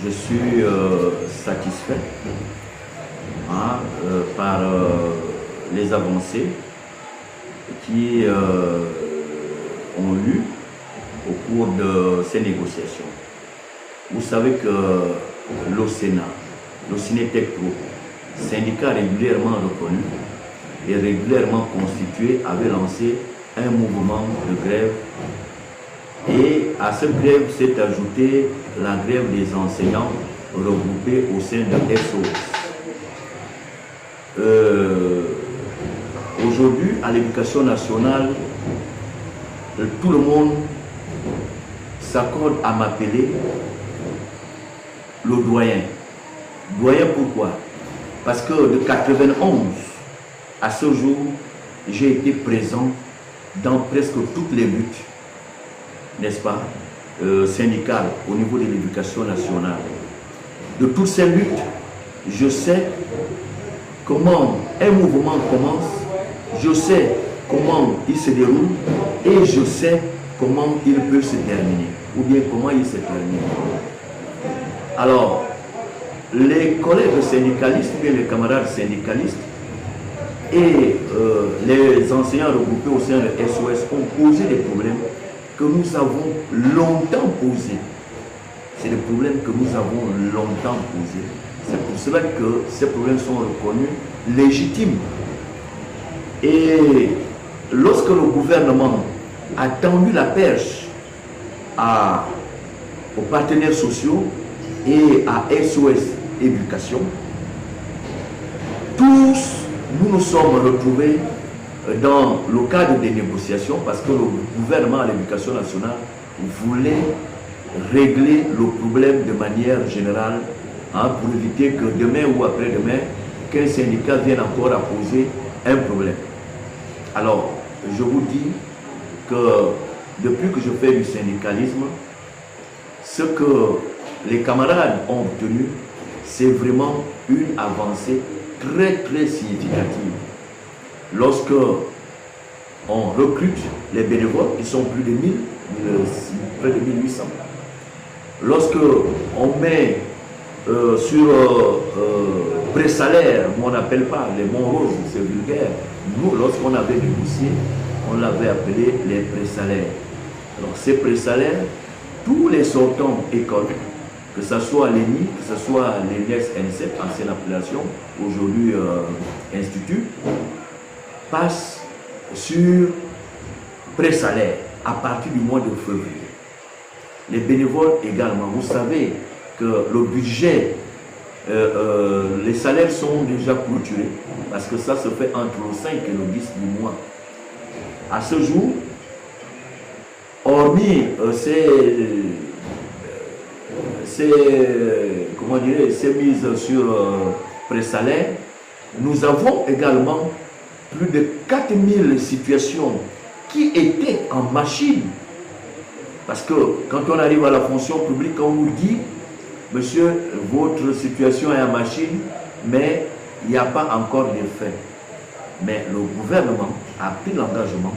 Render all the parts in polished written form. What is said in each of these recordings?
je suis satisfait par les avancées qui ont eu au cours de ces négociations. Vous savez que le Sénat, le Cinétec-Pro, syndicat régulièrement reconnu et régulièrement constitué, avait lancé un mouvement de grève. Et à cette grève s'est ajoutée la grève des enseignants regroupés au sein de SOS. Aujourd'hui, à l'éducation nationale, tout le monde s'accorde à m'appeler le doyen. Doyen pourquoi? Parce que de 91 à ce jour, j'ai été présent dans presque toutes les luttes, n'est-ce pas, syndicales au niveau de l'éducation nationale. De toutes ces luttes, je sais comment un mouvement commence, je sais comment il se déroule et je sais comment il peut se terminer, ou bien comment il se termine. Alors, les collègues syndicalistes, bien les camarades syndicalistes et les enseignants regroupés au sein de SOS ont posé des problèmes que nous avons longtemps posés. C'est des problèmes que nous avons longtemps posés. C'est pour cela que ces problèmes sont reconnus légitimes. Et lorsque le gouvernement a tendu la perche aux partenaires sociaux et à SOS Éducation, tous nous nous sommes retrouvés dans le cadre des négociations parce que le gouvernement à l'éducation nationale voulait régler le problème de manière générale pour éviter que demain ou après-demain, qu'un syndicat vienne encore à poser un problème. Alors, je vous dis que depuis que je fais du syndicalisme, ce que les camarades ont obtenu, c'est vraiment une avancée très très significative. Lorsque on recrute les bénévoles, ils sont plus de 1000, près de 1800. Lorsque on met sur pré-salaire, on n'appelle pas les Montroses, c'est vulgaire. Nous, lorsqu'on avait négocié, on l'avait appelé les pré-salaires. Alors ces pré-salaires, tous les sortants écoles, que ce soit l'ENI, que ce soit l'ENES N7, ancienne appellation, aujourd'hui institut, passent sur pré-salaire à partir du mois de février. Les bénévoles également, vous savez que le budget, les salaires sont déjà clôturés parce que ça se fait entre le 5 et le 10 du mois. À ce jour, hormis ces mises sur pré-salaire, nous avons également plus de 4000 situations qui étaient en machine. Parce que quand on arrive à la fonction publique, on nous dit, monsieur, votre situation est en machine, mais il n'y a pas encore de fait. Mais le gouvernement a pris l'engagement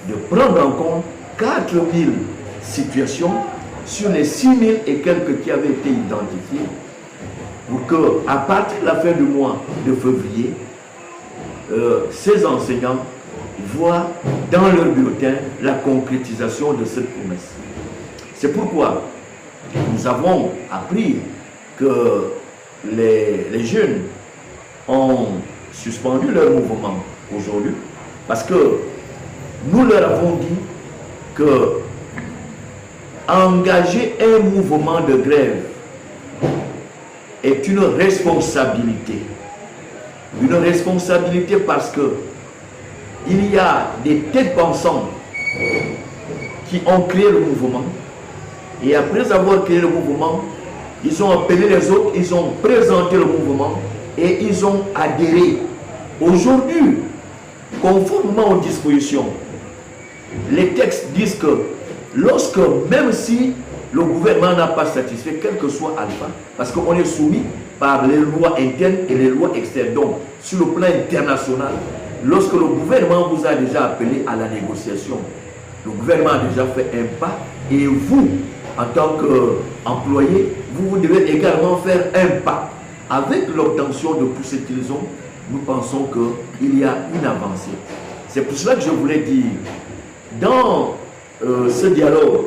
de prendre en compte 4000 situations sur les 6000 et quelques qui avaient été identifiées pour que, à partir de la fin du mois de février, ces enseignants voient dans leur bulletin la concrétisation de cette promesse. C'est pourquoi nous avons appris que les jeunes ont suspendu leur mouvement aujourd'hui parce que nous leur avons dit que engager un mouvement de grève est une responsabilité. Une responsabilité parce que il y a des têtes pensantes qui ont créé le mouvement et après avoir créé le mouvement, ils ont appelé les autres, ils ont présenté le mouvement et ils ont adhéré. Aujourd'hui, conformément aux dispositions, les textes disent que lorsque, même si le gouvernement n'a pas satisfait, quel que soit Alpha, parce qu'on est soumis par les lois internes et les lois externes. Donc, sur le plan international, lorsque le gouvernement vous a déjà appelé à la négociation, le gouvernement a déjà fait un pas et vous, en tant qu'employé, vous devez également faire un pas. Avec l'obtention de tout ce qu'ils ont, nous pensons qu'il y a une avancée. C'est pour cela que je voulais dire, dans ce dialogue,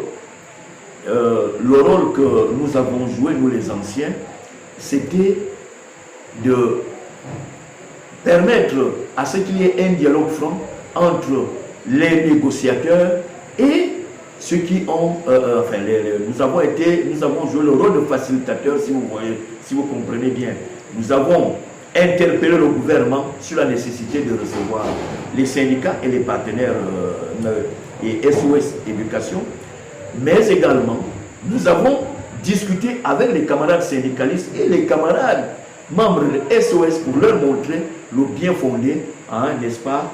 le rôle que nous avons joué, nous les anciens, c'était de permettre à ce qu'il y ait un dialogue franc entre les négociateurs et ceux qui ont, nous avons joué le rôle de facilitateur, si vous voyez, si vous comprenez bien. Nous avons interpellé le gouvernement sur la nécessité de recevoir les syndicats et les partenaires et SOS Éducation, mais également nous avons discuté avec les camarades syndicalistes et les camarades membres de SOS pour leur montrer le bien fondé, n'est-ce pas,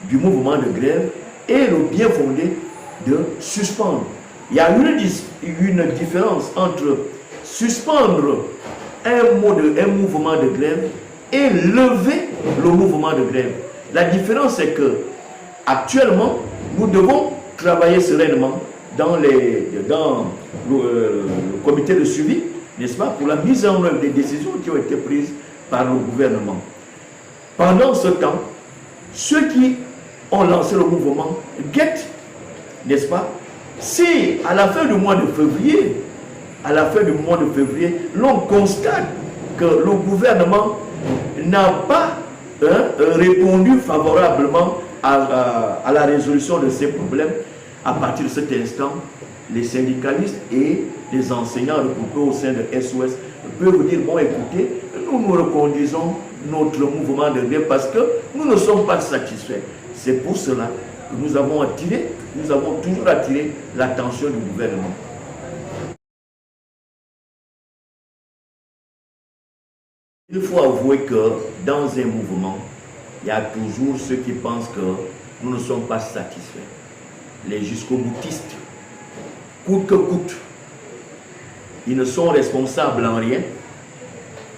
du mouvement de grève et le bien fondé de suspendre. Il y a une différence entre suspendre un mouvement de grève et lever le mouvement de grève. La différence est que actuellement, nous devons travailler sereinement dans le comité de suivi, n'est-ce pas, pour la mise en œuvre des décisions qui ont été prises par le gouvernement. Pendant ce temps, ceux qui ont lancé le mouvement guettent, n'est-ce pas, si à la fin du mois de février, l'on constate que le gouvernement n'a pas répondu favorablement à la résolution de ces problèmes, à partir de cet instant, les syndicalistes et les enseignants regroupés au sein de SOS peuvent vous dire, bon écoutez, nous reconduisons notre mouvement de grève parce que nous ne sommes pas satisfaits. C'est pour cela que nous avons toujours attiré l'attention du gouvernement. Il faut avouer que dans un mouvement, il y a toujours ceux qui pensent que nous ne sommes pas satisfaits. Les jusqu'au-boutistes, coûte que coûte, ils ne sont responsables en rien.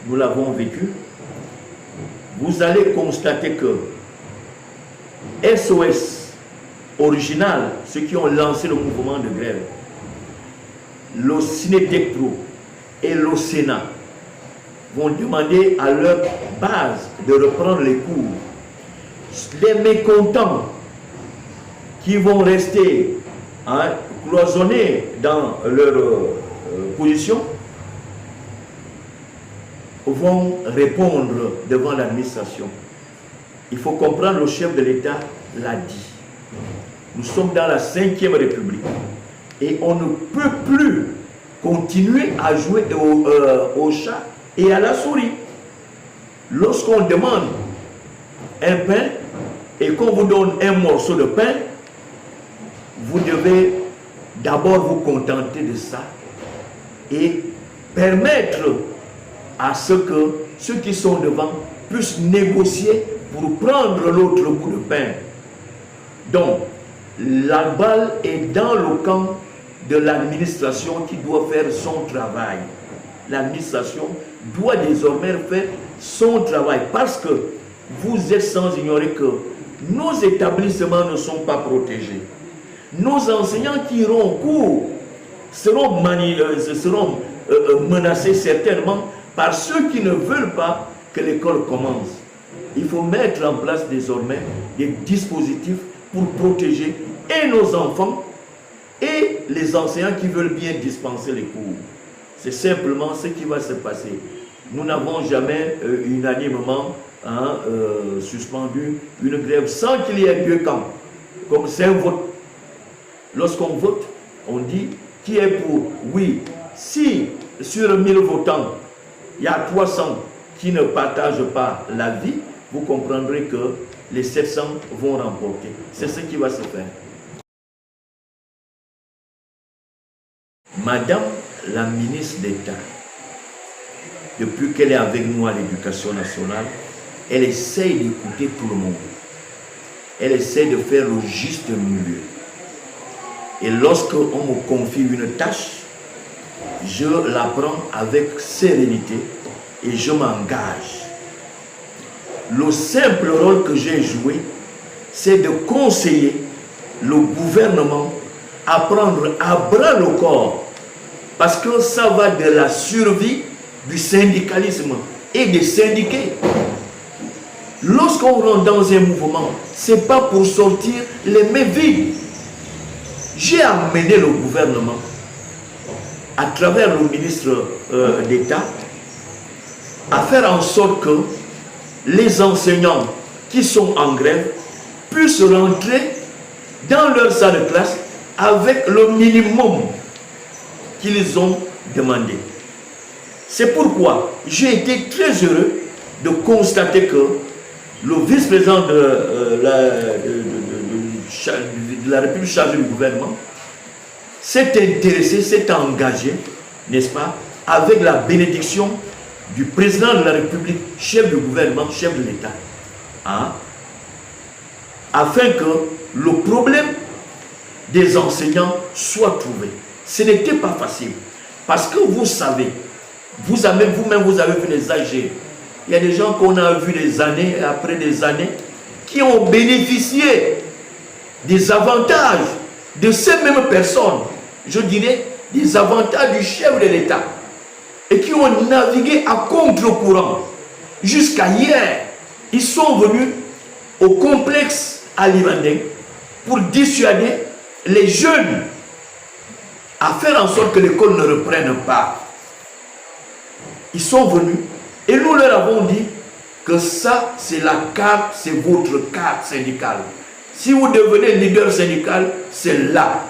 Nous l'avons vécu. Vous allez constater que SOS original, ceux qui ont lancé le mouvement de grève, le Cinétec-Pro et le Sénat vont demander à leur base de reprendre les cours. Les mécontents qui vont rester cloisonnés dans leur position vont répondre devant l'administration. Il faut comprendre, le chef de l'État l'a dit. Nous sommes dans la 5e République et on ne peut plus continuer à jouer au chat et à la souris. Lorsqu'on demande un pain et qu'on vous donne un morceau de pain, vous devez d'abord vous contenter de ça et permettre à ce que ceux qui sont devant puissent négocier pour prendre l'autre bout de pain. Donc, la balle est dans le camp de l'administration qui doit faire son travail. L'administration doit désormais faire son travail parce que vous êtes sans ignorer que nos établissements ne sont pas protégés. Nos enseignants qui iront au cours seront menacés certainement par ceux qui ne veulent pas que l'école commence. Il faut mettre en place désormais des dispositifs pour protéger et nos enfants et les enseignants qui veulent bien dispenser les cours. C'est simplement ce qui va se passer. Nous n'avons jamais unanimement suspendu une grève sans qu'il y ait deux camps. Comme c'est un vote. Lorsqu'on vote, on dit qui est pour. Oui, si sur 1000 votants, il y a 300 qui ne partagent pas l'avis, vous comprendrez que les 700 vont remporter. C'est ce qui va se faire. Madame la ministre d'État, depuis qu'elle est avec nous à l'Éducation nationale, elle essaye d'écouter tout le monde. Elle essaie de faire le juste milieu. Et lorsqu'on me confie une tâche, je la prends avec sérénité et je m'engage. Le simple rôle que j'ai joué, c'est de conseiller le gouvernement à prendre à bras le corps Parce que ça va de la survie du syndicalisme et des syndiqués. Lorsqu'on rentre dans un mouvement, ce n'est pas pour sortir les mains vides. J'ai amené le gouvernement, à travers le ministre d'État, à faire en sorte que les enseignants qui sont en grève puissent rentrer dans leur salle de classe avec le minimum qu'ils ont demandé. C'est pourquoi j'ai été très heureux de constater que le vice-président de la République chargée du gouvernement s'est intéressé, s'est engagé, n'est-ce pas, avec la bénédiction du président de la République, chef du gouvernement, chef de l'État, hein, afin que le problème des enseignants soit trouvé. Ce n'était pas facile, parce que vous savez, vous-même vous avez vu les âgés. Il y a des gens qu'on a vus des années après des années qui ont bénéficié des avantages de ces mêmes personnes, je dirais des avantages du chef de l'État, et qui ont navigué à contre-courant. Jusqu'à hier, ils sont venus au complexe Alimanding pour dissuader les jeunes à faire en sorte que l'école ne reprenne pas. Ils sont venus et nous leur avons dit que ça, c'est la carte, c'est votre carte syndicale. Si vous devenez leader syndical, c'est là.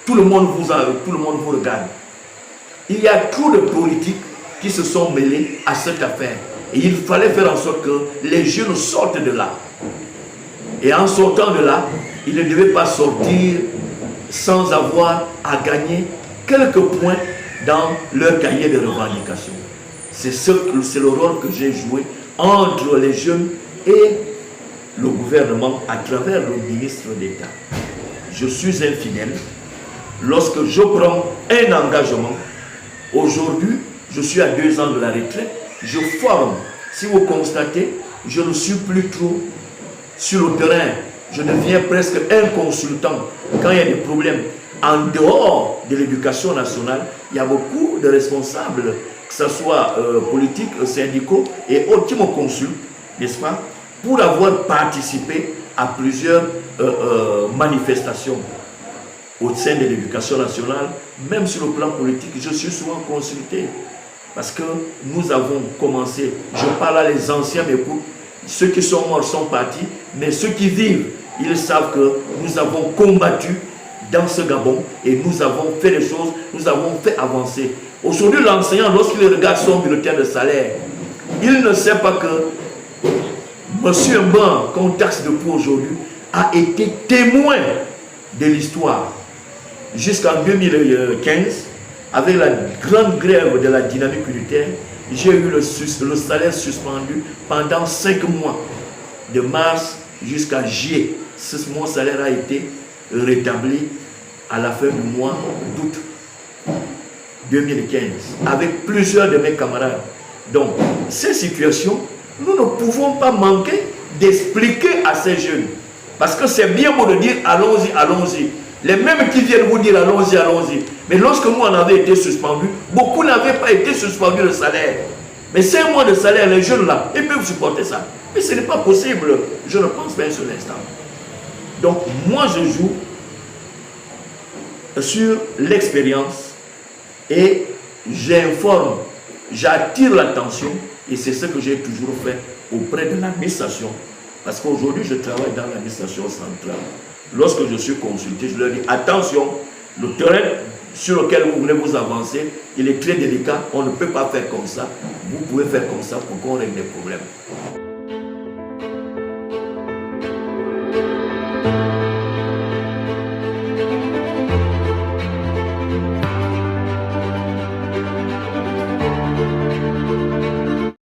Tout le monde vous regarde. Il y a trop de politiques qui se sont mêlés à cette affaire. Et il fallait faire en sorte que les jeunes sortent de là. Et en sortant de là, ils ne devaient pas sortir sans avoir à gagner quelques points dans leur cahier de revendications. C'est le rôle que j'ai joué entre les jeunes et le gouvernement à travers le ministre d'État. Je suis infidèle. Lorsque je prends un engagement, aujourd'hui, je suis à 2 ans de la retraite, je forme. Si vous constatez, je ne suis plus trop sur le terrain. Je deviens presque un consultant quand il y a des problèmes. En dehors de l'éducation nationale, il y a beaucoup de responsables, que ce soit politiques, syndicaux et autres qui me consultent, n'est-ce pas, pour avoir participé à plusieurs manifestations au sein de l'éducation nationale. Même sur le plan politique, je suis souvent consulté. Parce que nous avons commencé, je parle à les anciens m'écoutent, ceux qui sont morts sont partis, mais ceux qui vivent, ils savent que nous avons combattu dans ce Gabon et nous avons fait les choses, nous avons fait avancer. Aujourd'hui, l'enseignant, lorsqu'il regarde son bulletin de salaire, il ne sait pas que M. Mban, qu'on taxe depuis aujourd'hui, a été témoin de l'histoire. Jusqu'en 2015, avec la grande grève de la dynamique unitaire, j'ai eu le salaire suspendu pendant 5 mois, de mars jusqu'à juillet. Mon salaire a été rétabli à la fin du mois d'août 2015, avec plusieurs de mes camarades. Donc, ces situations, nous ne pouvons pas manquer d'expliquer à ces jeunes. Parce que c'est bien beau de dire allons-y, allons-y. Les mêmes qui viennent vous dire allons-y, allons-y. Mais lorsque nous on avait été suspendus, beaucoup n'avaient pas été suspendus le salaire. Mais 5 mois de salaire, les jeunes là, ils peuvent supporter ça. Mais ce n'est pas possible. Je ne pense pas un seul instant. Donc, moi je joue sur l'expérience et j'informe, j'attire l'attention et c'est ce que j'ai toujours fait auprès de l'administration. Parce qu'aujourd'hui, je travaille dans l'administration centrale. Lorsque je suis consulté, je leur dis attention, le terrain sur lequel vous voulez vous avancer, il est très délicat, on ne peut pas faire comme ça. Vous pouvez faire comme ça pour qu'on règle des problèmes.